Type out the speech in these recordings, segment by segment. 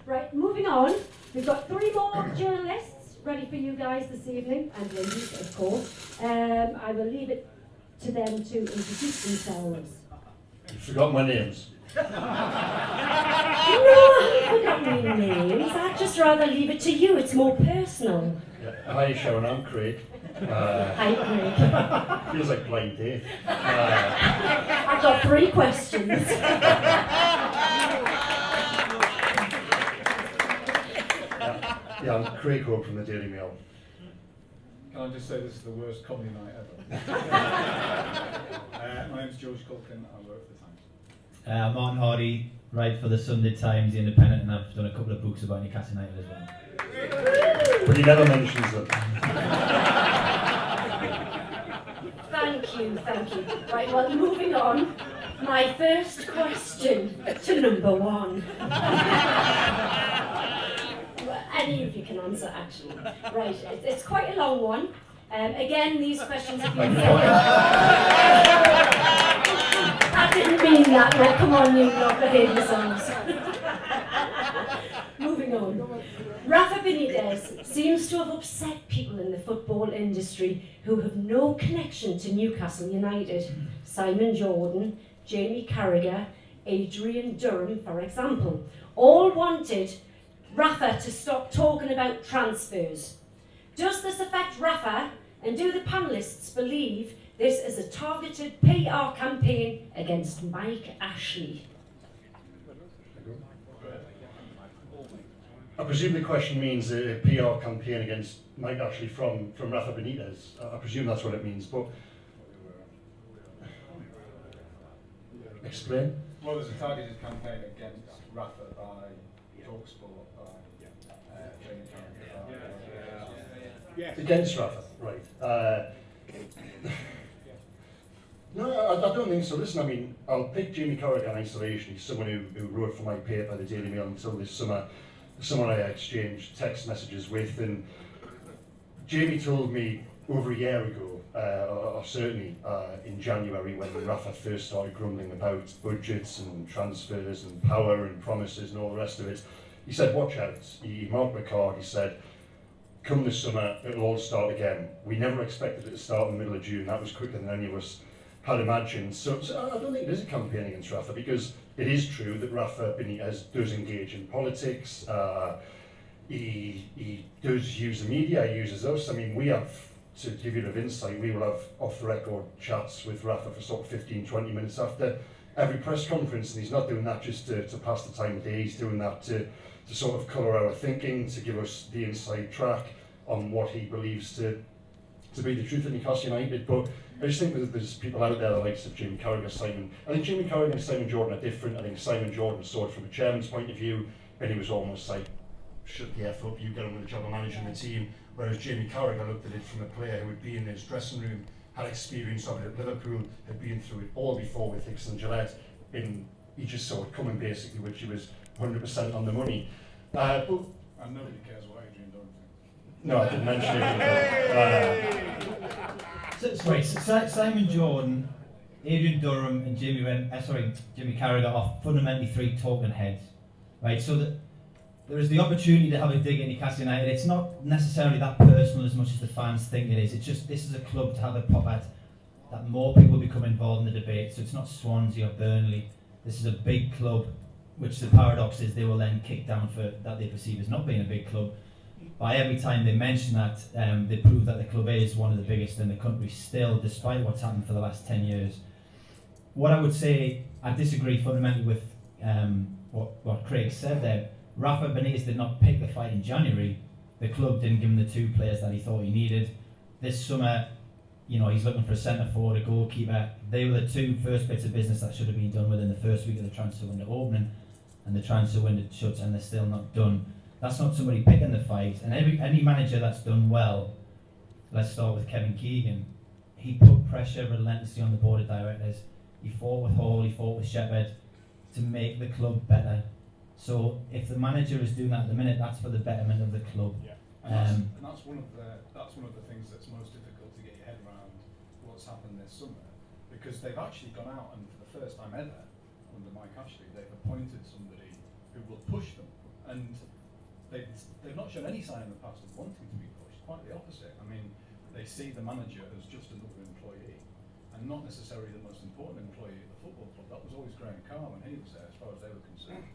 Right, moving on. We've got 3 more journalists ready for you guys this evening, and ladies, of course. I will leave it to them to introduce themselves. You've forgotten my names. No, I haven't forgotten your names. I'd just rather leave it to you. It's more personal. Yeah. Hi, Sharon. I'm Craig. Hi, Craig. Feels like blind date. I've got 3 questions. Yeah, I'm Craig Hope from the Daily Mail. Can I just say this is the worst comedy night ever? My name's George Caulkin, I work for the Times. Martin Hardy, write for the Sunday Times, The Independent, and I've done a couple of books about Newcastle United as well. But he never mentions them. Thank you. Right, well, moving on. My first question to number 1. Any of you can answer, actually. Right, it's quite a long one. Again, these questions have been... I didn't mean that. Well, come on, you lot, behave yourselves. Moving on. Rafa Benitez seems to have upset people in the football industry who have no connection to Newcastle United. Simon Jordan, Jamie Carragher, Adrian Durham, for example, all wanted Rafa to stop talking about transfers. Does this affect Rafa, and do the panellists believe this is a targeted PR campaign against Mike Ashley? I presume the question means a PR campaign against Mike Ashley from Rafa Benitez. I presume that's what it means, but... Explain. Well, there's a targeted campaign against Rafa by TalkSport, by Jamie Carragher. Against Rafa, right. No, I don't think so. Listen, I mean, I'll pick Jamie Carragher in isolation. He's someone who wrote for my paper, the Daily Mail, until this summer. Someone I exchanged text messages with, and Jamie told me over a year ago, or certainly in January, when Rafa first started grumbling about budgets and transfers and power and promises and all the rest of it, he said, watch out. He marked my card, he said, come this summer, it'll all start again. We never expected it to start in the middle of June. That was quicker than any of us had imagined. So I don't think it is a campaign against Rafa, because it is true that Rafa Benitez does engage in politics. He does use the media, he uses us. I mean, we have, to give you a bit of insight, we will have off-the-record chats with Rafa for sort of 15, 20 minutes after every press conference, and he's not doing that just to pass the time of day. He's doing that to sort of colour our thinking, to give us the inside track on what he believes to be the truth at Newcastle United. But I just think that there's people out there, the likes of Jamie Carragher, Simon. I think Jamie Carragher and Simon Jordan are different. I think Simon Jordan saw it from a chairman's point of view, and he was almost like, shut the F up, you get on with the job of managing the team. Whereas Jamie Carragher looked at it from a player who would be in his dressing room, had experience of it at Liverpool, had been through it all before with Hicks and Gillette, and he just saw it coming basically, which he was 100% on the money. But And nobody cares what Adrian Durham thinks. no, I didn't mention it. So Simon Jordan, Adrian Durham, and Jimmy Carragher are fundamentally 3 talking heads, right? So that there is the opportunity to have a dig at Newcastle United. It's not necessarily that personal as much as the fans think it is. It's just, this is a club to have a pop at, that more people become involved in the debate. So it's not Swansea or Burnley. This is a big club, which the paradox is they will then kick down for that they perceive as not being a big club. By every time they mention that, they prove that the club is one of the biggest in the country still, despite what's happened for the last 10 years. What I would say, I disagree fundamentally with what Craig said there. Rafa Benitez did not pick the fight in January. The club didn't give him the 2 players that he thought he needed. This summer, you know, he's looking for a centre forward, a goalkeeper. They were the 2 first bits of business that should have been done within the first week of the transfer window opening, and the transfer window shuts and they're still not done. That's not somebody picking the fight. And any manager that's done well, let's start with Kevin Keegan, he put pressure relentlessly on the board of directors. He fought with Hall, he fought with Shepherd to make the club better. So if the manager is doing that at the minute, that's for the betterment of the club. Yeah, and that's one of the things that's most difficult to get your head around what's happened this summer, because they've actually gone out and for the first time ever under Mike Ashley, they've appointed somebody who will push them. And they've not shown any sign in the past of wanting to be pushed. Quite the opposite. I mean, they see the manager as just another employee, and not necessarily the most important employee at the football club. That was always Graham Carr when he was there, as far as they were concerned.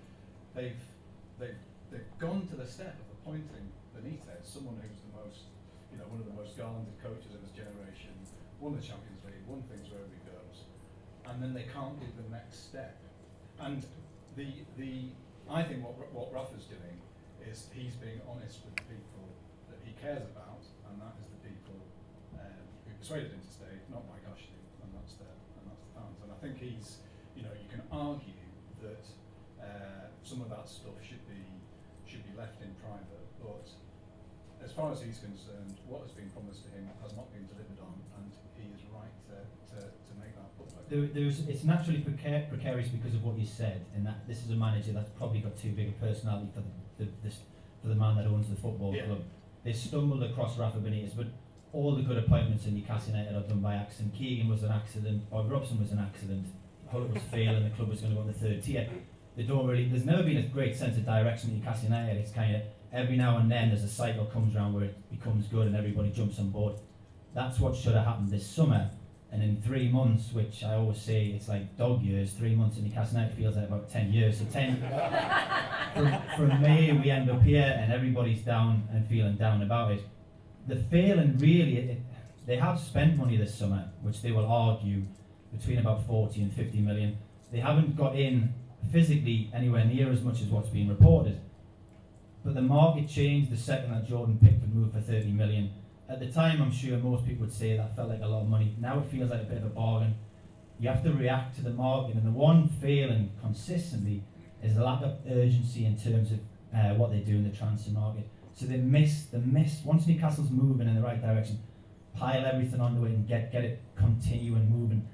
They've gone to the step of appointing Benitez, someone who's the most, one of the most garlanded coaches of his generation, won the Champions League, won things wherever he goes, and then they can't do the next step. And I think what Rafa's doing is he's being honest with the people that he cares about, and that is the people who persuaded him to stay, not Mike Ashley, and that's the fans. And I think he's, you can argue that some of that stuff should be left in private, but as far as he's concerned, what has been promised to him has not been delivered on, and he is right to make that public. It's naturally precarious because of what you said, in that this is a manager that's probably got too big a personality for the man that owns the football club. They stumbled across Rafa Benitez, but all the good appointments in Newcastle United are done by accident. Keegan was an accident, Bob Robson was an accident, Hull was failing, the club was going to go in the third tier. There's never been a great sense of direction at Newcastle United. It's kind of, every now and then there's a cycle comes around where it becomes good and everybody jumps on board. That's what should have happened this summer. And in 3 months, which I always say it's like dog years, 3 months in Newcastle United feels like about 10 years. So 10, from May we end up here and everybody's down and feeling down about it. The failing really, they have spent money this summer, which they will argue between about 40 and 50 million. They haven't got in physically anywhere near as much as what's being reported. But the market changed the second that Jordan Pickford moved for 30 million. At the time, I'm sure most people would say that felt like a lot of money. Now it feels like a bit of a bargain. You have to react to the market, and the one failing consistently is the lack of urgency in terms of what they do in the transfer market. So they miss. Once Newcastle's moving in the right direction, pile everything onto it and get it continuing moving.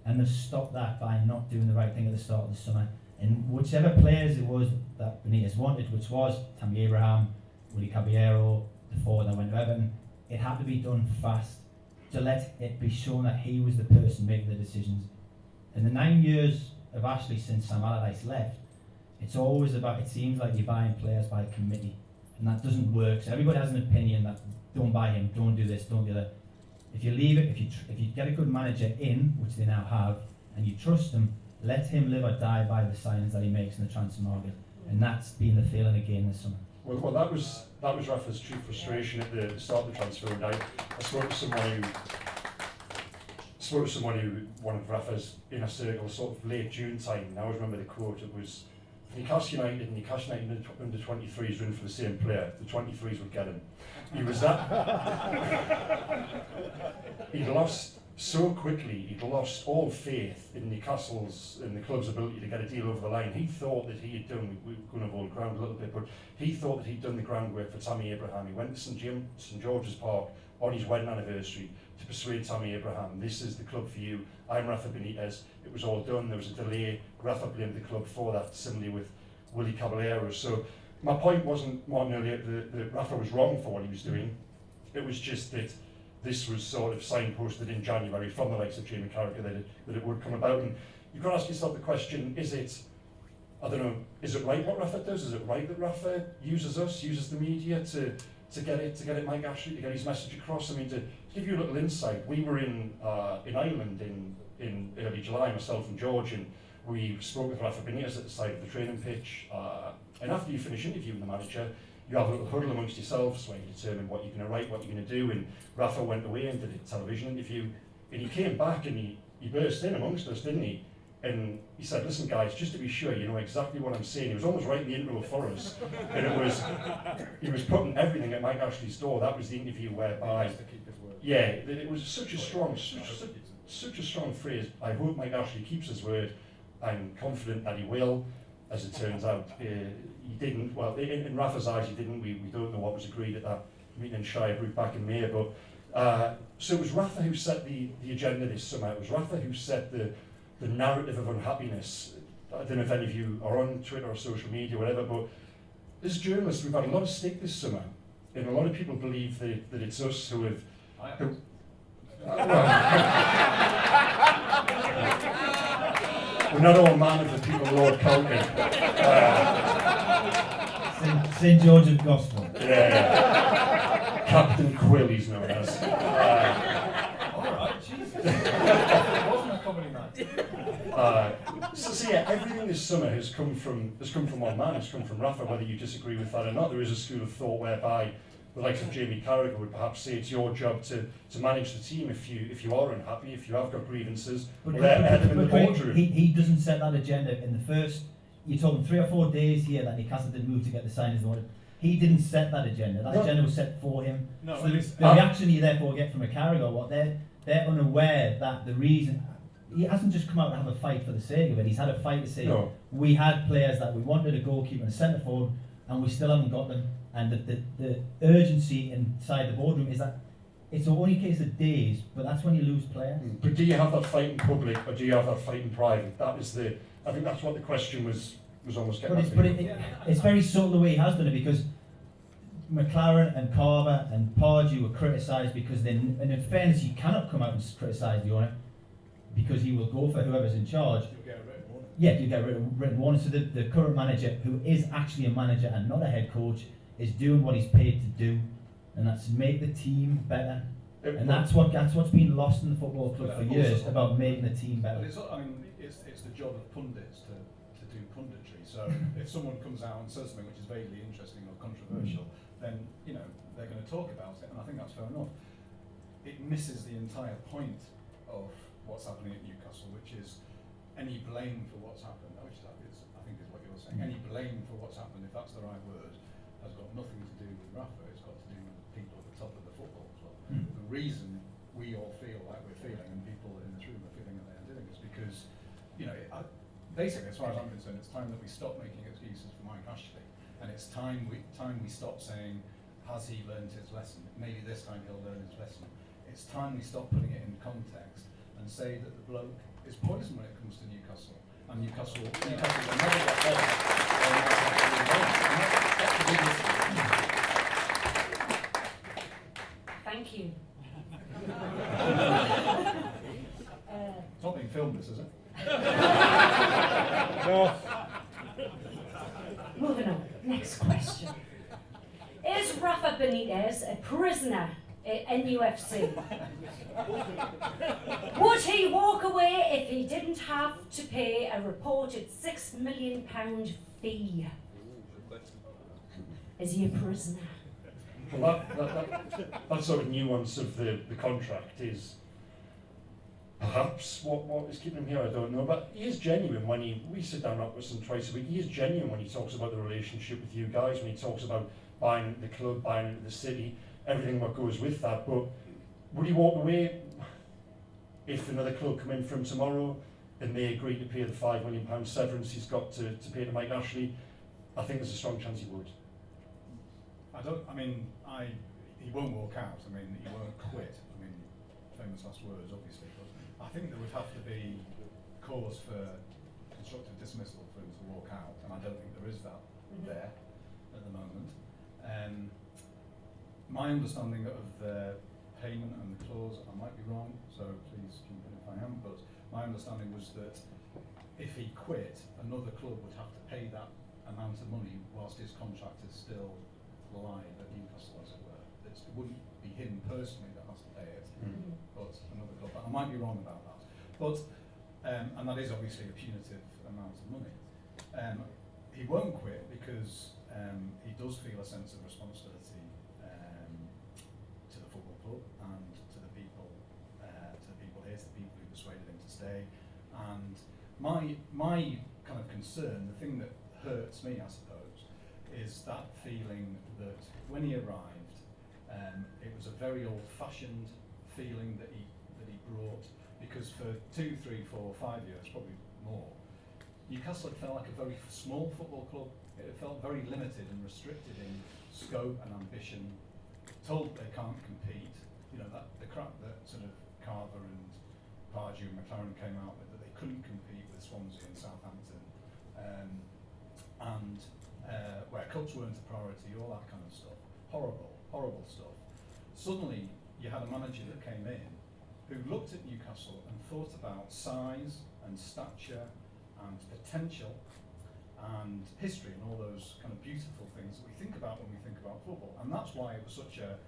And they've stopped that by not doing the right thing at the start of the summer. And whichever players it was that Benitez wanted, which was Tammy Abraham, Willie Caballero, the forward that went to Everton, it had to be done fast to let it be shown that he was the person making the decisions. In the 9 years of Ashley since Sam Allardyce left, it's always about, it seems like you're buying players by committee, and that doesn't work. So everybody has an opinion that don't buy him, don't do this, don't do that. If you leave it, if you get a good manager in, which they now have, and you trust him, let him live or die by the signings that he makes in the transfer market, and that's been the feeling again this summer. Well, that was Rafa's true frustration at the start of the transfer window. I spoke to someone who one of Rafa's inner circle, sort of late June time. And I always remember the quote. It was, Newcastle United under 23s were in for the same player. The 23s would get him. He was that. He'd lost so quickly. He'd lost all faith in the club's ability to get a deal over the line. He thought that he had done. We're going to hold ground a little bit, but he thought that he'd done the groundwork for Tammy Abraham. He went to St George's Park on his wedding anniversary to persuade Tammy Abraham, this is the club for you. I'm Rafa Benitez. It was all done. There was a delay. Rafa blamed the club for that, similarly with Willie Caballero. So my point wasn't, Martin, earlier that Rafa was wrong for what he was doing. It was just that this was sort of signposted in January from the likes of Jamie Carragher that it would come about. And you've got to ask yourself the question, is it right what Rafa does? Is it right that Rafa uses the media to get it Mike Ashley, to get his message across? I mean, to give you a little insight, we were in Ireland in early July, myself and George, and we spoke with Rafa Benitez at the side of the training pitch. And after you finish interviewing the manager, you have a little huddle amongst yourselves where you determine what you're going to write, what you're going to do. And Rafa went away and did a television interview, and he came back and he burst in amongst us, didn't he? And he said, listen guys, just to be sure you know exactly what I'm saying. He was almost writing the intro for us. And he was putting everything at Mike Ashley's door. That was the interview whereby, to keep his word. Yeah, it was such a strong phrase. I hope Mike Ashley keeps his word. I'm confident that he will. As it turns out, he didn't. Well, in Rafa's eyes, he didn't. We don't know what was agreed at that meeting in Shirebrook back in May. But so it was Rafa who set the agenda this summer. It was Rafa who set the narrative of unhappiness. I don't know if any of you are on Twitter or social media or whatever, but as journalists, we've had a lot of stake this summer, and a lot of people believe that it's us who have. See, St. George of Gospel. Yeah. Captain Quill, he's known as. Alright, Jesus. Wasn't a comedy night. So yeah, everything this summer has come from one man. It's come from Rafa. Whether you disagree with that or not, there is a school of thought whereby the likes of Jamie Carragher would perhaps say it's your job to manage the team if you are unhappy, if you have got grievances. But head them in the Craig, boardroom. he doesn't set that agenda in the first. You're talking 3 or 4 days here that Newcastle did move to get the signings they wanted. He didn't set that agenda. That agenda was set for him. No, so and the reaction you therefore get from a Carragher, what they're unaware that the reason he hasn't just come out to have a fight for the sake of it. He's had a fight to say we had players that we wanted, a goalkeeper and a centre forward, and we still haven't got them. And the urgency inside the boardroom is that it's only a case of days, but that's when you lose players. But do you have that fight in public or do you have that fight in private? I think that's what the question was almost getting at. But it's very subtle the way he has done it, because McLaren and Carver and Pardew were criticised because and in fairness, you cannot come out and criticise the owner because he will go for whoever's in charge. You'll get a written warning. Yeah, you get a written warning. So the current manager, who is actually a manager and not a head coach, is doing what he's paid to do, and that's make the team better. And that's what's been lost in the football club for years, about making the team better. But it's the job of pundits to do punditry. So if someone comes out and says something which is vaguely interesting or controversial, then they're going to talk about it, and I think that's fair enough. It misses the entire point of what's happening at Newcastle, which is any blame for what's happened, which I think is what you're saying. Any blame for what's happened, if that's the right word, has got nothing to do with Rafa. It's got to do with the people at the top of the football club. The reason we all feel like we're feeling, and people in this room are feeling that they're doing, is because, basically, as far as I'm concerned, it's time that we stop making excuses for Mike Ashley, and it's time we stop saying, has he learned his lesson? Maybe this time he'll learn his lesson. It's time we stop putting it in context and say that the bloke is poison when it comes to Newcastle, and Newcastle will never get better. Thank you. It's not being filmed, this, is it? Moving on. Next question. Is Rafa Benitez a prisoner at NUFC? Would he walk away if he didn't have to pay a reported £6 million fee? Is he a prisoner? Well, that sort of nuance of the contract is perhaps what is keeping him here, I don't know. But he is genuine when we sit down with him twice a week. He is genuine when he talks about the relationship with you guys, when he talks about buying into the club, buying into the city, everything what goes with that. But would he walk away if another club come in for him tomorrow and they agree to pay the £5 million severance he's got to pay to Mike Ashley? I think there's a strong chance he would. He won't walk out. He won't quit. Famous last words, obviously. But I think there would have to be cause for constructive dismissal for him to walk out, and I don't think there is that there at the moment. My understanding of the payment and the clause, I might be wrong, so please jump in if I am, but my understanding was that if he quit, another club would have to pay that amount of money whilst his contract is still live at Newcastle, as it were. It wouldn't be him personally that has to pay it, but another club. But I might be wrong about that. But and that is obviously a punitive amount of money. He won't quit because he does feel a sense of responsibility to the football club and to the people here, to the people who persuaded him to stay. And my kind of concern, the thing that hurts me, I suppose, is that feeling that when he arrived, it was a very old-fashioned feeling that he brought, because for 2, 3, 4, 5 years, probably more, Newcastle had felt like a very small football club. It felt very limited and restricted in scope and ambition, told they can't compete. The crap that sort of Carver and Pardew and McLaren came out with, that they couldn't compete with Swansea and Southampton, and where cups weren't a priority, all that kind of stuff. Horrible stuff. Suddenly, you had a manager that came in who looked at Newcastle and thought about size and stature and potential and history and all those those kind of beautiful things that we think about when we think about football. And that's why it was such a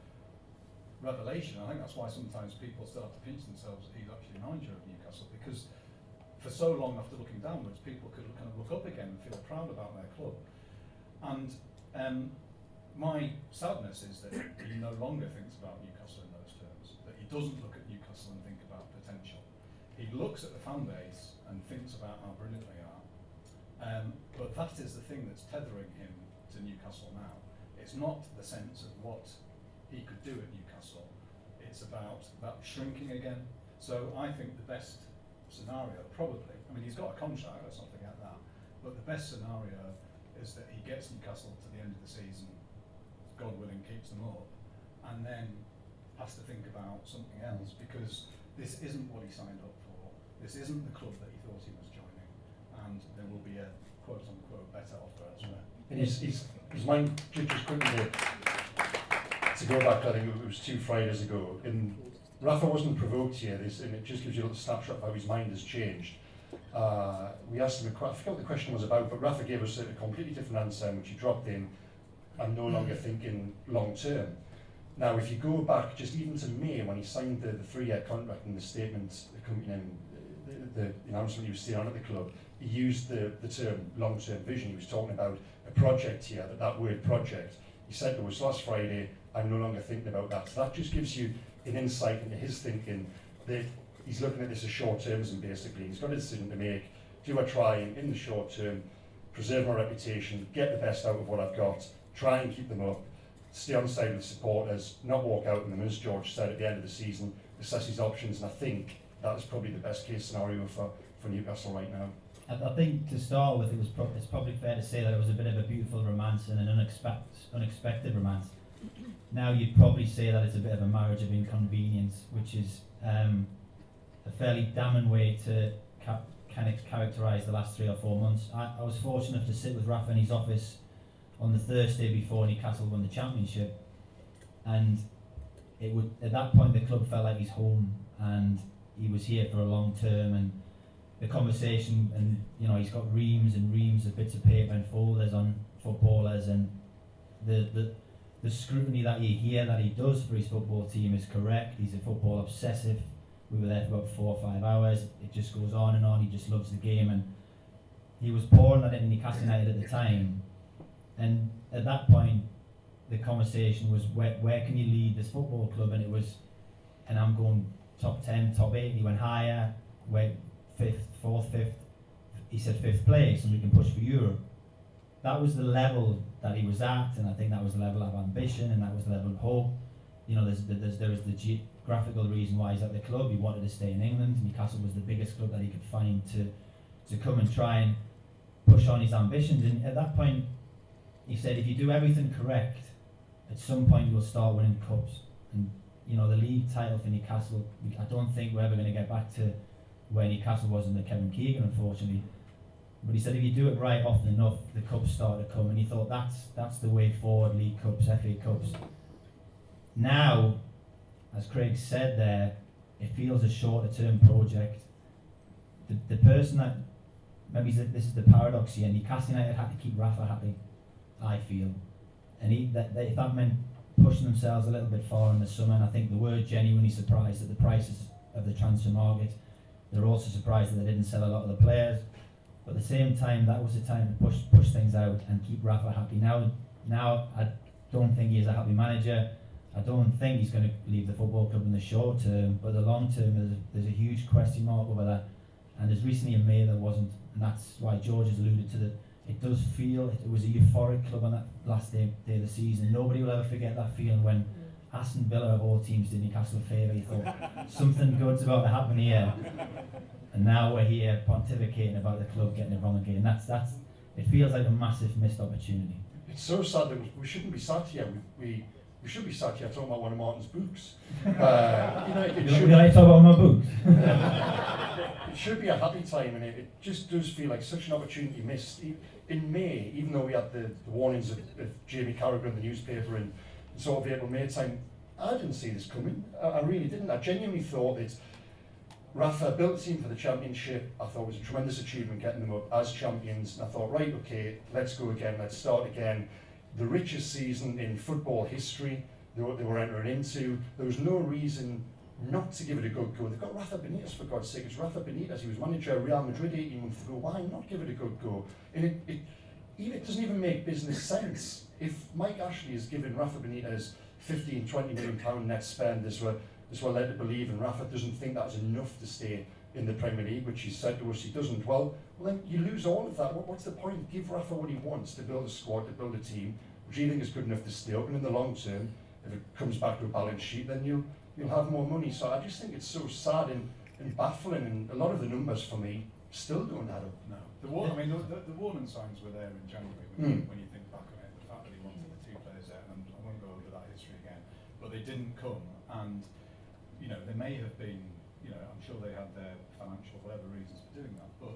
revelation. I think that's why sometimes people still have to pinch themselves that he's actually manager of Newcastle, because for so long after looking downwards, people could kind of look up again and feel proud about their club. And my sadness is that he no longer thinks about Newcastle in those terms, that he doesn't look at Newcastle and think about potential. He looks at the fan base and thinks about how brilliant they are. But that is the thing that's tethering him to Newcastle now. It's not the sense of what he could do at Newcastle. It's about that shrinking again. So I think the best scenario, probably, I mean, he's got a contract, let's not forget that, but the best scenario is that he gets Newcastle to the end of the season, God willing, keeps them up, and then has to think about something else, because this isn't what he signed up for. This isn't the club that he thought he was joining, and there will be a quote-unquote better offer elsewhere. And his mind, just quickly to go back, I think it was 2 Fridays ago, and Rafa wasn't provoked here, and it just gives you a little snapshot of how his mind has changed. We asked him, I forget what the question was about, but Rafa gave us a completely different answer, which he dropped in, I'm no longer thinking long term. Now, if you go back just even to May, when he signed the 3-year contract and the statement accompanying the announcement he was staying on at the club, he used the term long-term vision. He was talking about a project here, that word project. He said to us last Friday, I'm no longer thinking about that. So that just gives you an insight into his thinking, that he's looking at this as short-termism basically. He's got a decision to make. Do I try and, in the short term, preserve my reputation, get the best out of what I've got, try and keep them up, stay on the side of the supporters, not walk out on them, as George said at the end of the season, assess his options, and I think that is probably the best case scenario for Newcastle right now. I think to start with, it's probably fair to say that it was a bit of a beautiful romance and an unexpected romance. Now you'd probably say that it's a bit of a marriage of inconvenience, which is a fairly damning way to kind of characterise the last 3 or 4 months. I was fortunate enough to sit with Rafa in his office on the Thursday before Newcastle won the championship, and at that point the club felt like his home, and he was here for a long term. And the conversation, and he's got reams and reams of bits of paper and folders on footballers, and the scrutiny that you hear that he does for his football team is correct. He's a football obsessive. We were there for about 4 or 5 hours. It just goes on and on. He just loves the game, and he was pouring that into Newcastle United at the time. And at that point, the conversation was, where can you lead this football club? And it was, and I'm going top 10, top 8. He went higher, went 5th, 4th, 5th. He said 5th place, and we can push for Europe. That was the level that he was at, and I think that was the level of ambition, and that was the level of hope. There is the geographical reason why he's at the club. He wanted to stay in England. Newcastle was the biggest club that he could find to come and try and push on his ambitions. And at that point, he said, if you do everything correct, at some point you'll start winning cups. And the league title for Newcastle, I don't think we're ever going to get back to where Newcastle was under Kevin Keegan, unfortunately. But he said if you do it right often enough, the cups start to come, and he thought that's the way forward. League Cups, FA Cups. Now, as Craig said there, it feels a shorter term project. The person that, maybe this is the paradox here, Newcastle United had to keep Rafa happy, I feel. And if that meant pushing themselves a little bit far in the summer, and I think they were genuinely surprised at the prices of the transfer market. They're also surprised that they didn't sell a lot of the players. But at the same time, that was the time to push things out and keep Rafa happy. Now I don't think he's a happy manager. I don't think he's going to leave the football club in the short term, but the long term, there's a huge question mark over that. And there's recently in May there wasn't, and that's why George has alluded to that. It does feel, it was a euphoric club on that last day of the season. Nobody will ever forget that feeling when Aston Villa of all teams did Newcastle a favour. You thought, something good's about to happen here. And now we're here pontificating about the club getting it wrong again. It feels like a massive missed opportunity. It's so sad that we shouldn't be sat here. We should be sat here talking about one of Martin's books. It should I talk about my books? It should be a happy time, and it just does feel like such an opportunity missed. In May, even though we had the warnings of Jamie Carragher in the newspaper and sort of April, May time, I didn't see this coming. I really didn't. I genuinely thought that Rafa built a team for the championship. I thought it was a tremendous achievement getting them up as champions. And I thought, right, okay, let's go again, let's start again. The richest season in football history they were entering into. There was no reason not to give it a good go. They've got Rafa Benitez, for God's sake. It's Rafa Benitez. He was manager of Real Madrid 18 months ago. Why not give it a good go? And it doesn't even make business sense. If Mike Ashley is giving Rafa Benitez 15, 20 million pound net spend, as we're led to believe, and Rafa doesn't think that's enough to stay in the Premier League, which he said to us he doesn't, well then you lose all of that. What's the point? Give Rafa what he wants to build a squad, to build a team, which you think is good enough to stay up, and in the long term, if it comes back to a balance sheet, then you'll have more money. So I just think it's so sad and baffling, and a lot of the numbers for me still don't add up. No. The warning signs were there in January when you think back on it. The fact that he wanted the two players there, and I won't go over that history again, but they didn't come, and they may have been, I'm sure they had their financial whatever reasons for doing that, but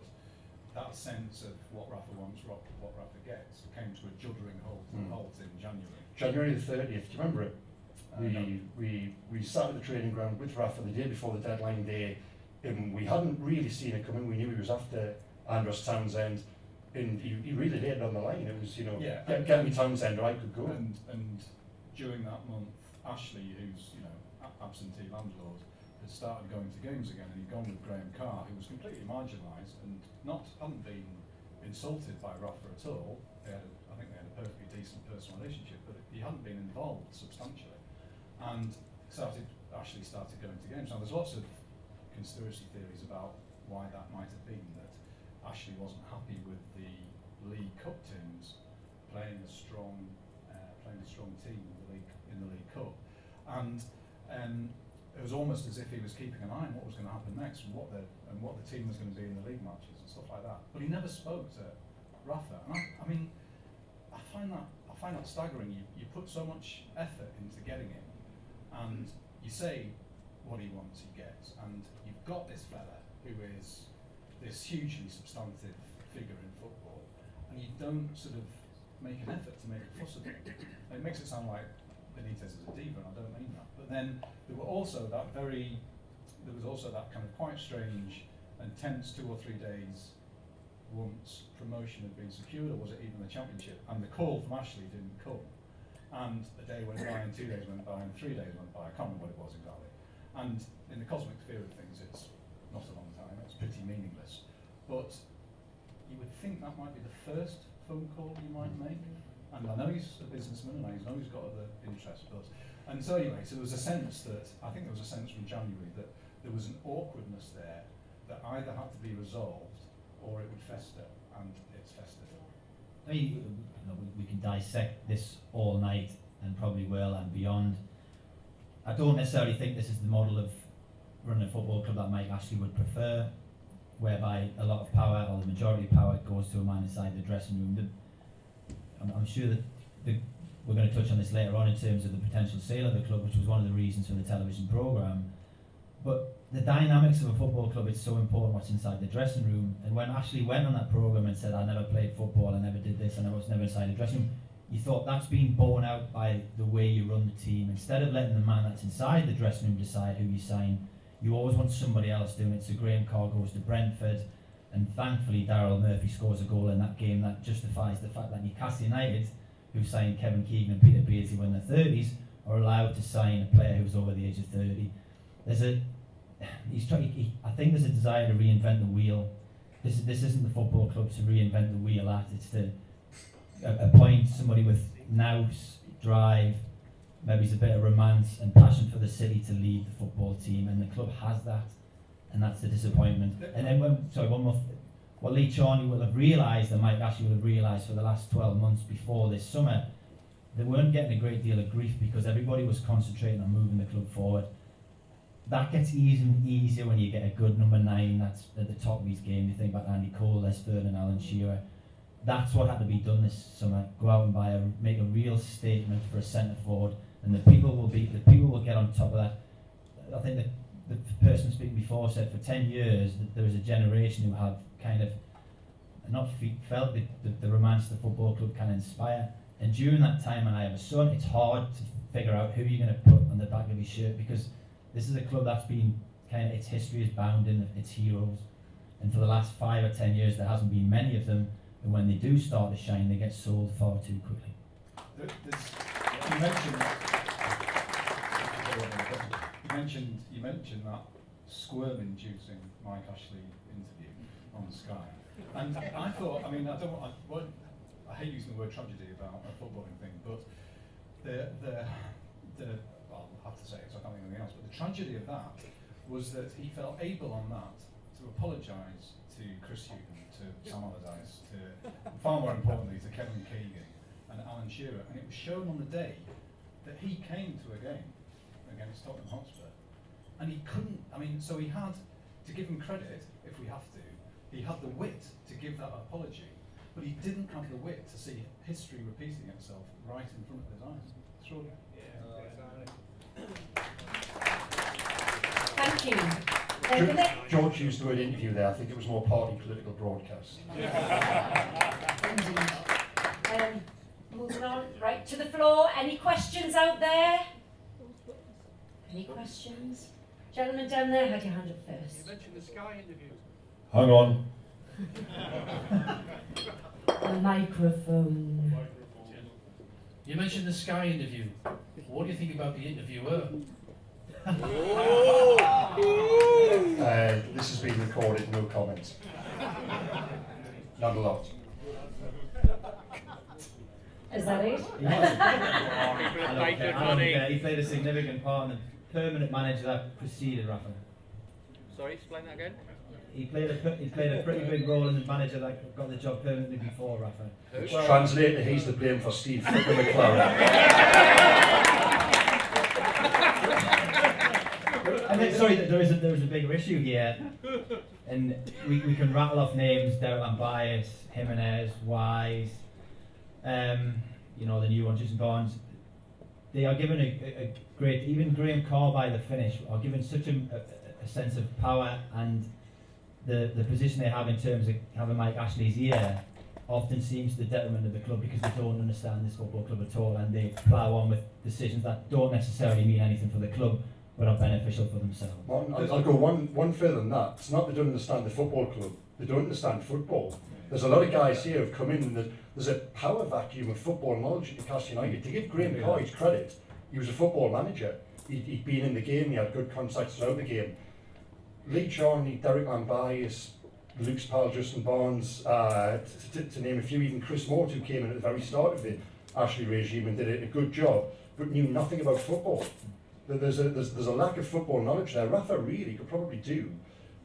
that sense of what Rafa wants, what Rafa gets, came to a juddering halt in January. January the 30th, do you remember it? We sat at the training ground with Rafa the day before the deadline day, and we hadn't really seen it coming. We knew he was after Andros Townsend, and he really laid it on the line. It was, get me Townsend or I could go. And during that month, Ashley, who's absentee landlord, had started going to games again, and he'd gone with Graham Carr, who was completely marginalised and hadn't been insulted by Rafa at all. I think they had a perfectly decent personal relationship, but he hadn't been involved substantially. And Ashley started going to games. Now there's lots of conspiracy theories about why that might have been, that Ashley wasn't happy with the League Cup teams playing a strong team in the League Cup, and it was almost as if he was keeping an eye on what was going to happen next and what the team was going to be in the league matches and stuff like that. But he never spoke to Rafa, and I find that staggering. You put so much effort into getting him, and you say what he wants, he gets, and you've got this fella who is this hugely substantive figure in football, and you don't sort of make an effort to make a fuss of it. It makes it sound like Benitez is a diva, and I don't mean that. But then there was also that kind of quite strange and tense 2 or 3 days once promotion had been secured, or was it even the championship, and the call from Ashley didn't come. And a day went by, and 2 days went by, and 3 days went by. I can't remember what it was exactly. And in the cosmic sphere of things, it's not a long time, it's pretty meaningless. But you would think that might be the first phone call you might make. And I know he's a businessman, and I know he's got other interests, and so anyway, so there was a sense from January that there was an awkwardness there that either had to be resolved or it would fester, and it's festered. I mean, we can dissect this all night, and probably will, and beyond. I don't necessarily think this is the model of running a football club that Mike Ashley would prefer, whereby a lot of power, or the majority of power, goes to a man inside the dressing room. I'm sure that we're going to touch on this later on in terms of the potential sale of the club, which was one of the reasons for the television programme. But the dynamics of a football club, it's so important what's inside the dressing room. And when Ashley went on that programme and said, I never played football, I never did this, and I was never inside the dressing room, you thought that's been borne out by the way you run the team. Instead of letting the man that's inside the dressing room decide who you sign, you always want somebody else doing it. So Graham Carr goes to Brentford, and thankfully Daryl Murphy scores a goal in that game that justifies the fact that Newcastle United, who signed Kevin Keegan and Peter Beardsley when they're 30s, are allowed to sign a player who's over the age of 30. I think there's a desire to reinvent the wheel. This isn't the football club to reinvent the wheel at. It's to appoint somebody with nous, drive, maybe it's a bit of romance and passion for the city to lead the football team, and the club has that, and that's the disappointment. And then what Lee Charney will have realised, and Mike Ashley will have realised for the last 12 months before this summer, they weren't getting a great deal of grief because everybody was concentrating on moving the club forward. That gets even easier when you get a good number 9 that's at the top of his game. You think about Andy Cole, Les Fern and Alan Shearer. That's what had to be done this summer. Go out and make a real statement for a centre forward, and the people will get on top of that. I think the person speaking before said for 10 years that there was a generation who have kind of not felt the romance the football club can inspire. And during that time, when I have a son, it's hard to figure out who you're going to put on the back of his shirt, because this is a club that's been kind of its history is bound in its heroes, and for the last 5 or 10 years there hasn't been many of them, and when they do start to shine, they get sold far too quickly. You mentioned that squirm-inducing Mike Ashley interview on Sky, and I thought, I mean, I hate using the word tragedy about a footballing thing, but well, I'll have to say it because I can't think of anything else, but the tragedy of that was that he felt able on that to apologise to Chris Hughton, to Sam Allardyce, to, far more importantly, to Kevin Keegan and Alan Shearer, and it was shown on the day that he came to a game against Tottenham Hotspur, and he couldn't, I mean, so he had, to give him credit, if we have to, he had the wit to give that apology, but he didn't have the wit to see history repeating itself right in front of his eyes. Extraordinary. Thank you. George used the word interview there. I think it was more party political broadcast. Indeed. Moving on, right to the floor. Any questions out there? Any questions? Gentleman down there had your hand up first. You mentioned the Sky interview. Hang on. The microphone. You mentioned the Sky interview. What do you think about the interviewer? This has been recorded, no comment. Not a lot. Is that it? He played a significant part in the permanent manager that preceded Rafa. Sorry, explain that again. He played a pretty big role in the manager that got the job permanently before Rafa. Which translated, he's the blame for Steve Flipper McLaren. And then, sorry, there is a bigger issue here, and we can rattle off names: Derek Bias, Jimenez, Wise, you know, the new one, Jason Barnes. They are given a great, even Graham Carr by the finish, are given such a sense of power, and the position they have in terms of having Mike Ashley's ear often seems to the detriment of the club, because they don't understand this football club at all, and they plough on with decisions that don't necessarily mean anything for the club, but are beneficial for themselves. Well, I'll go one further than that. It's not they don't understand the football club, they don't understand football. There's a lot of guys here who've come in, and there's a power vacuum of football knowledge at Newcastle United. To give Graham Carr his credit, he was a football manager. He'd been in the game, he had good contacts throughout the game. Lee Charnley, Derek Lambias, Luke's pal Justin Barnes, to name a few, even Chris Mort, who came in at the very start of the Ashley regime and did a good job, but knew nothing about football. There's a lack of football knowledge there. Rafa really could probably do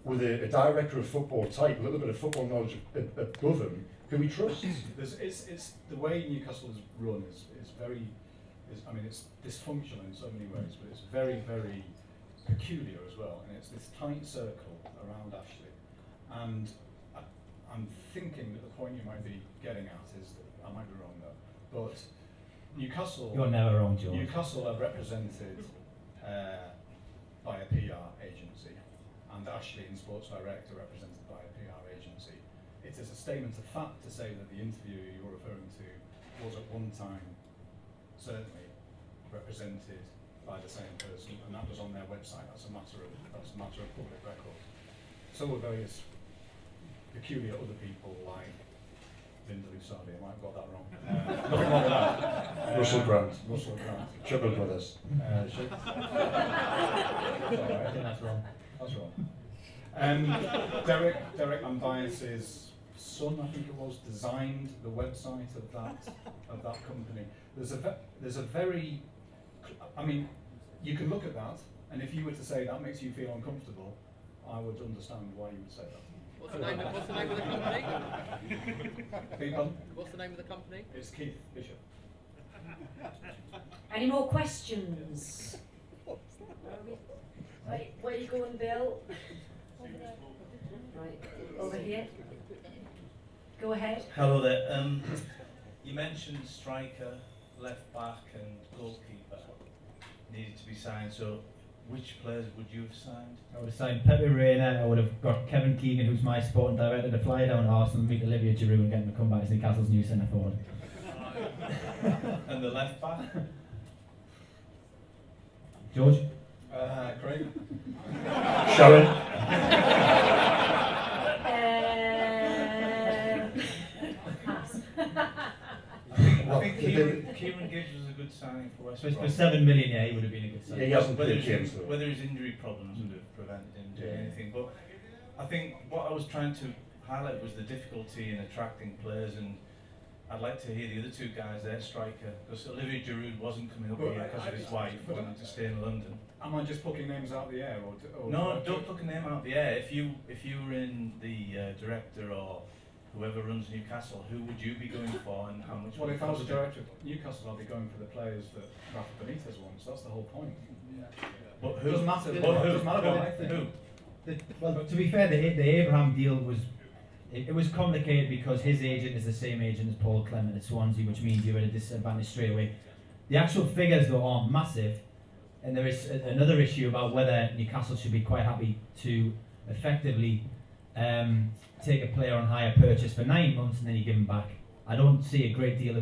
with a director of football type, a little bit of football knowledge above him, who he trusts. It's the way Newcastle is run is I mean, it's dysfunctional in so many ways, but it's very, very peculiar as well, and it's this tight circle around Ashley. And I'm thinking that the point you might be getting at is that, I might be wrong though, but Newcastle... You're never wrong, George. Newcastle are represented by a PR agency, and Ashley and Sports Direct are represented by a PR agency. It is a statement of fact to say that the interview you're referring to was at one time certainly represented by the same person, and that was on their website. That's a matter of public record. So were various peculiar other people like Linda Lusardi. I might have got that wrong. Nothing wrong with that. Russell Grant. Russell Grant. Chuckle Brothers. I think that's wrong. That's wrong. Derek Lambias's son, I think it was, designed the website of that company. There's a very, I mean, you can look at that, and if you were to say that makes you feel uncomfortable, I would understand why you would say that. What's the name of the company? Big pardon? What's the name of the company? It's Keith Bishop. Any more questions? Right, where are you going, Bill? Right, over here. Go ahead. Hello there. You mentioned striker, left back and goalkeeper needed to be signed, so which players would you have signed? I would have signed Pepe Reina. I would have got Kevin Keegan, who's my sporting director, to fly down to Arsenal, meet Olivier Giroud and get him to come back as Newcastle's new centre forward. And the left back? George? Craig? Sharon? Pass. I think Kieran Gibbs was a good signing for West For Brom. 7 million, yeah, he would have been a good sign. Yeah, he hasn't whether played games though. whether his injury problems would have prevented him doing anything. But I think what I was trying to highlight was the difficulty in attracting players, and I'd like to hear the other two guys, their striker, because Olivier Giroud wasn't coming up here because of his wife wanting to stay in London. Am I just plucking names out of the air, or No, don't pluck a name out of the air. If you were in the director or whoever runs Newcastle, who would you be going for, and how much? Well, would if it I was a cost you? director of Newcastle, I'd be going for the players that Rafa Benitez wants. That's the whole point. But It doesn't matter. It doesn't matter what I think. Well, to be fair, the Abraham deal was it was complicated because his agent is the same agent as Paul Clement at Swansea, which means you're at a disadvantage straight away. The actual figures though aren't massive, and there is another issue about whether Newcastle should be quite happy to effectively take a player on hire purchase for 9 months and then you give him back. I don't see a great deal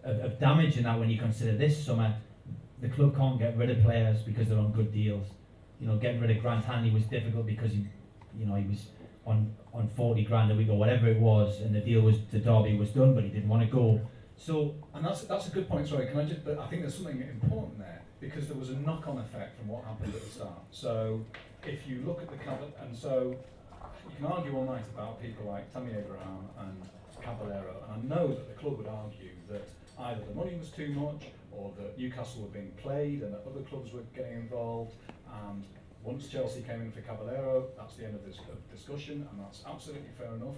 of damage in that when you consider this summer the club can't get rid of players because they're on good deals. You know, getting rid of Grant Hanley was difficult because he was on 40 grand a week or whatever it was, and the deal was to Derby was done, but he didn't want to go. So, and that's a good point. Sorry, can I just? But I think there's something important there because there was a knock-on effect from what happened at the start. So, if you look at the cabinet, and so you can argue all night about people like Tammy Abraham and Caballero, and I know that the club would argue that either the money was too much, or that Newcastle were being played, and that other clubs were getting involved, and once Chelsea came in for Caballero, that's the end of this discussion, and that's absolutely fair enough.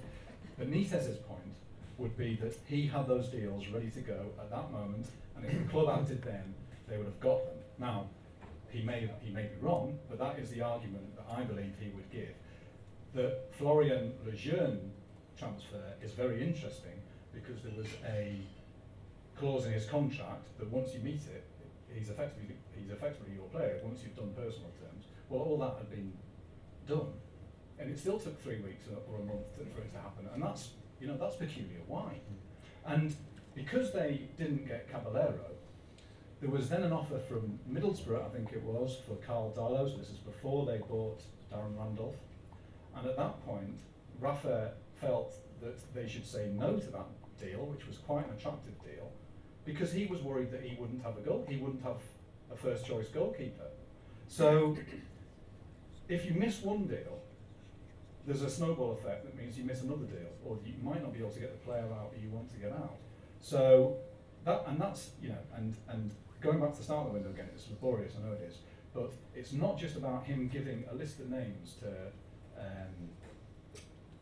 Benitez's point would be that he had those deals ready to go at that moment, and if the club acted then, they would have got them. Now, he may be wrong, but that is the argument that I believe he would give. The Florian Lejeune transfer is very interesting because there was a clause in his contract that once you meet it, he's effectively your player once you've done personal terms. Well, all that had been done, and it still took 3 weeks or a month for it to happen, and that's peculiar. Why? And because they didn't get Caballero, there was then an offer from Middlesbrough, I think it was, for Carl Darlow. So this is before they bought Darren Randolph, and at that point, Rafa felt that they should say no to that deal, which was quite an attractive deal, because he was worried that he wouldn't have a first choice goalkeeper. So if you miss one deal, there's a snowball effect that means you miss another deal, or you might not be able to get the player out that you want to get out. So that's and going back to the start of the window again, it's laborious, I know it is, but it's not just about him giving a list of names to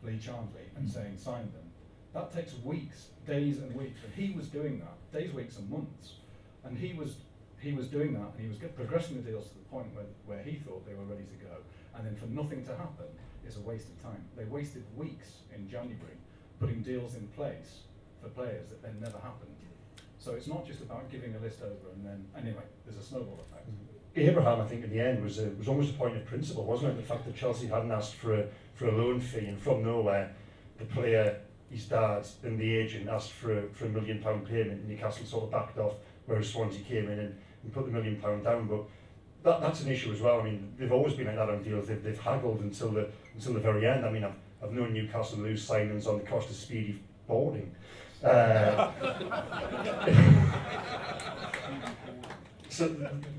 Lee Charnley and saying sign them. That takes weeks, days and weeks, and he was doing that, days, weeks and months, and he was doing that, and he was progressing the deals to the point where he thought they were ready to go, and then for nothing to happen is a waste of time. They wasted weeks in January putting deals in place for players that then never happened. So it's not just about giving a list over and then, anyway, there's a snowball effect. Abraham, I think, in the end was almost a point of principle, wasn't it? The fact that Chelsea hadn't asked for a loan fee, and from nowhere, the player, his dad, and the agent asked for a £1 million payment, and Newcastle sort of backed off, whereas Swansea came in and put the £1 million down. But that's an issue as well. I mean, they've always been like that on deals. They've haggled until the very end. I mean, I've known Newcastle lose signings on the cost of speedy boarding. So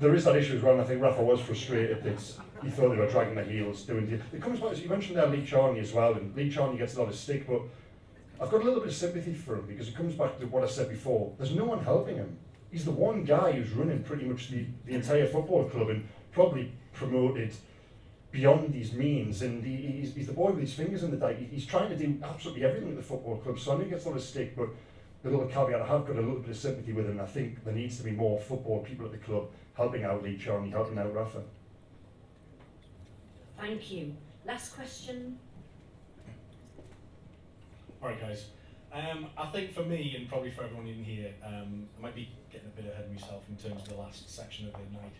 there is that issue as well, and I think Rafa was frustrated that he thought they were dragging their heels doing deals. It comes back, as you mentioned there, Lee Charnley as well, and Lee Charnley gets a lot of stick, but I've got a little bit of sympathy for him because it comes back to what I said before. There's no one helping him. He's the one guy who's running pretty much the entire football club and probably promoted beyond his means, and he's the boy with his fingers in the dike. He's trying to do absolutely everything at the football club, so I know he gets a lot of stick, but the little caveat, I have got a little bit of sympathy with him. I think there needs to be more football people at the club helping out Lee Charnley, helping out Rafa. Thank you. Last question. Alright guys, I think for me and probably for everyone in here, I might be getting a bit ahead of myself in terms of the last section of the night.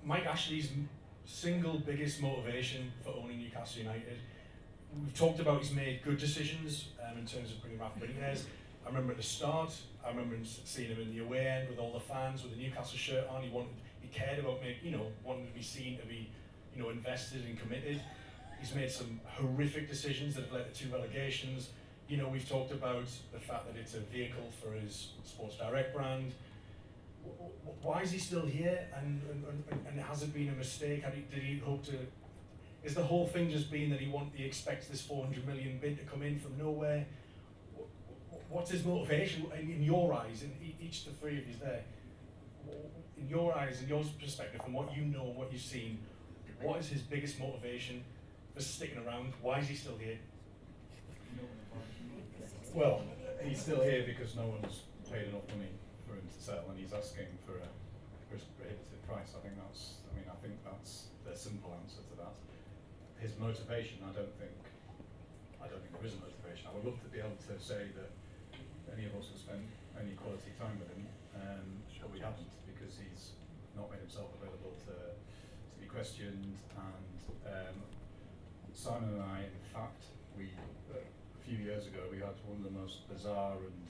Mike Ashley's single biggest motivation for owning Newcastle United, we've talked about he's made good decisions in terms of bringing Rafa Benitez. I remember at the start, I remember seeing him in the away end with all the fans with the Newcastle shirt on. he cared about wanting to be seen to be, invested and committed. He's made some horrific decisions that have led to 2 relegations. We've talked about the fact that it's a vehicle for his Sports Direct brand. Why is he still here? And has it been a mistake? Did he hope to? Is the whole thing just been that he expects this 400 million bid to come in from nowhere? What's his motivation in your eyes? In each of the 3 of you there, in your eyes, in your perspective, from what you know, what you've seen, what is his biggest motivation for sticking around? Why is he still here? Well, he's still here because no one's paid enough money for him to sell, and he's asking for a prohibitive price. I think that's the simple answer to that. His motivation, I don't think there is a motivation. I would love to be able to say that any of us have spent any quality time with him, but we haven't, because he's not made himself available to be questioned. And Simon and I, in fact, a few years ago, we had one of the most bizarre and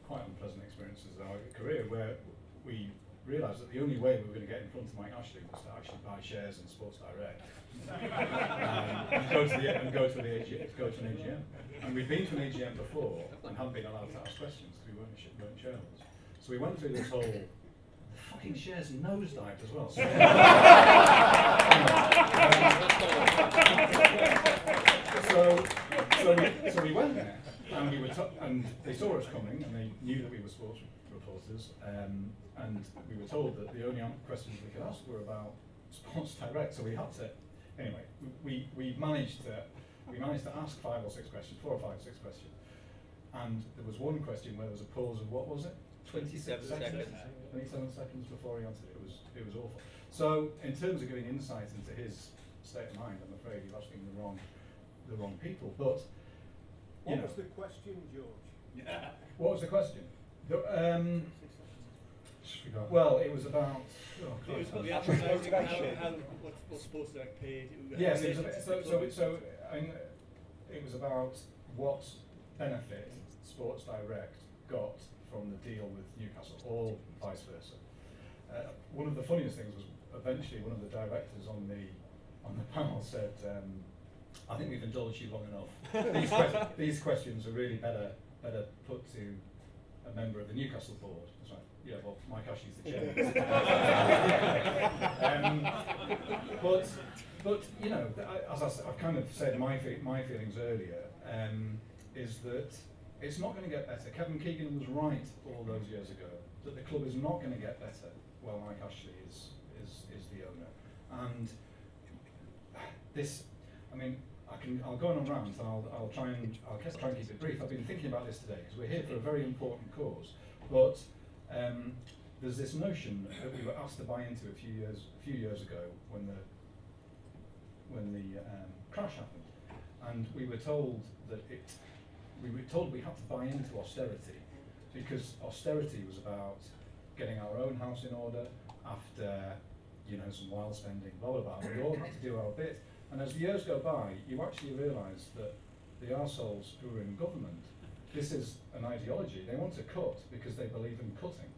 quite unpleasant experiences in our career, where we realised that the only way we were going to get in front of Mike Ashley was to actually buy shares in Sports Direct and go to an AGM. And we'd been to an AGM before and hadn't been allowed to ask questions because we weren't shareholders. So we went through this whole fucking shares nosedived as well. So we went there, and and they saw us coming, and they knew that we were sports reporters, and we were told that the only questions we could ask were about Sports Direct. So we had to, anyway, we managed to ask 5 or 6 questions, 4 or 5 or 6 questions, and there was one question where there was a pause of, what was it? 27 seconds. 27 seconds before he answered it. It was awful. So in terms of giving insight into his state of mind, I'm afraid you're asking the wrong people. But what was the question, George? What was the question? Well, it was about. What Sports Direct paid. Yes, it was about what benefit Sports Direct got from the deal with Newcastle, or vice versa. One of the funniest things was eventually one of the directors on the panel said, "I think we've indulged you long enough. These questions are really better put to a member of the Newcastle board." I was like, "Yeah, well, Mike Ashley's the chairman." But as I've kind of said, my feelings earlier is that it's not going to get better. Kevin Keegan was right all those years ago that the club is not going to get better while Mike Ashley is the owner. And this, I'll go on a rant, and I'll try and keep it brief. I've been thinking about this today because we're here for a very important cause. But there's this notion that we were asked to buy into a few years ago when the crash happened, and we were told we had to buy into austerity, because austerity was about getting our own house in order after some wild spending, blah blah blah. We all had to do our bit, and as the years go by, you actually realise that the arseholes who are in government, this is an ideology. They want to cut because they believe in cutting.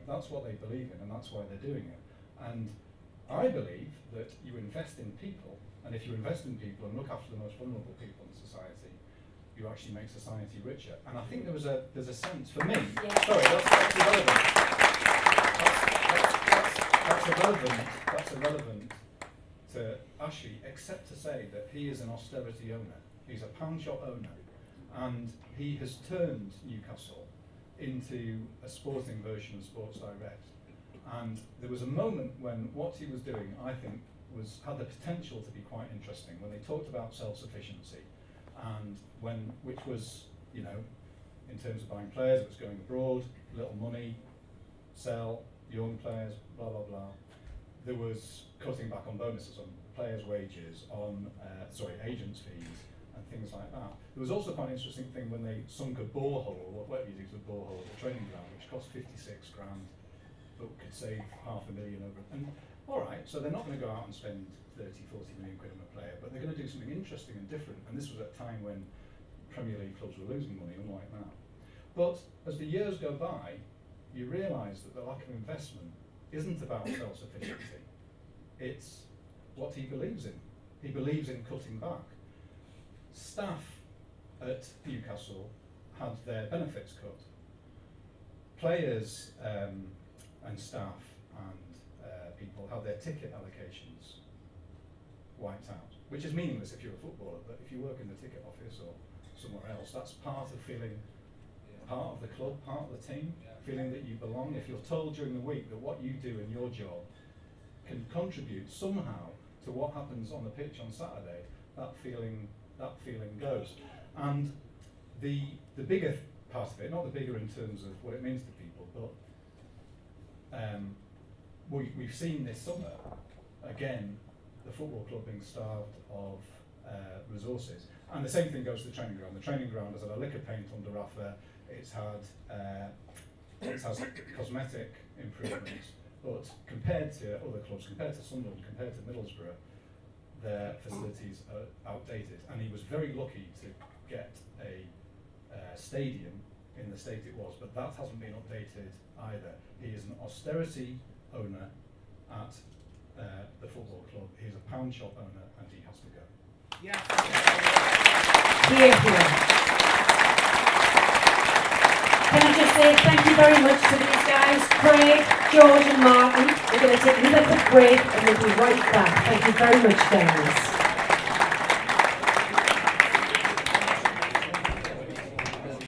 That's what they believe in, and that's why they're doing it. And I believe that you invest in people, and if you invest in people and look after the most vulnerable people in society, you actually make society richer. And I think there's a sense for me. Yeah. Sorry, that's irrelevant. That's irrelevant to Ashley, except to say that he is an austerity owner. He's a pound shop owner, and he has turned Newcastle into a sporting version of Sports Direct. And there was a moment when what he was doing, I think, had the potential to be quite interesting, when they talked about self-sufficiency, and which was, in terms of buying players, it was going abroad, little money, sell, young players, blah blah blah. There was cutting back on bonuses, on players' wages, on agents' fees, and things like that. There was also quite an interesting thing when they sunk a borehole, or whatever you do to a borehole at the training ground, which cost 56 grand, but could save £500,000 over. And all right, so they're not going to go out and spend 30-40 million quid on a player, but they're going to do something interesting and different. And this was at a time when Premier League clubs were losing money, unlike now. But as the years go by, you realise that the lack of investment isn't about self-sufficiency. It's what he believes in. He believes in cutting back. Staff at Newcastle had their benefits cut. Players and staff and people had their ticket allocations wiped out, which is meaningless if you're a footballer, but if you work in the ticket office or somewhere else, that's part of feeling part of the club, part of the team, feeling that you belong. If you're told during the week that what you do in your job can contribute somehow to what happens on the pitch on Saturday, that feeling goes. And the bigger part of it, not the bigger in terms of what it means to people, but we've seen this summer, again, the football club being starved of resources. And the same thing goes to the training ground. The training ground has had a lick of paint under Rafa. It has cosmetic improvements, but compared to other clubs, compared to Sunderland, compared to Middlesbrough, their facilities are outdated. And he was very lucky to get a stadium in the state it was, but that hasn't been updated either. He is an austerity owner at the football club. He's a pound shop owner, and he has to go. Here, here. Can I just say thank you very much to these guys, Craig, George and Martin. We're going to take another quick break and we'll be right back. Thank you very much, guys.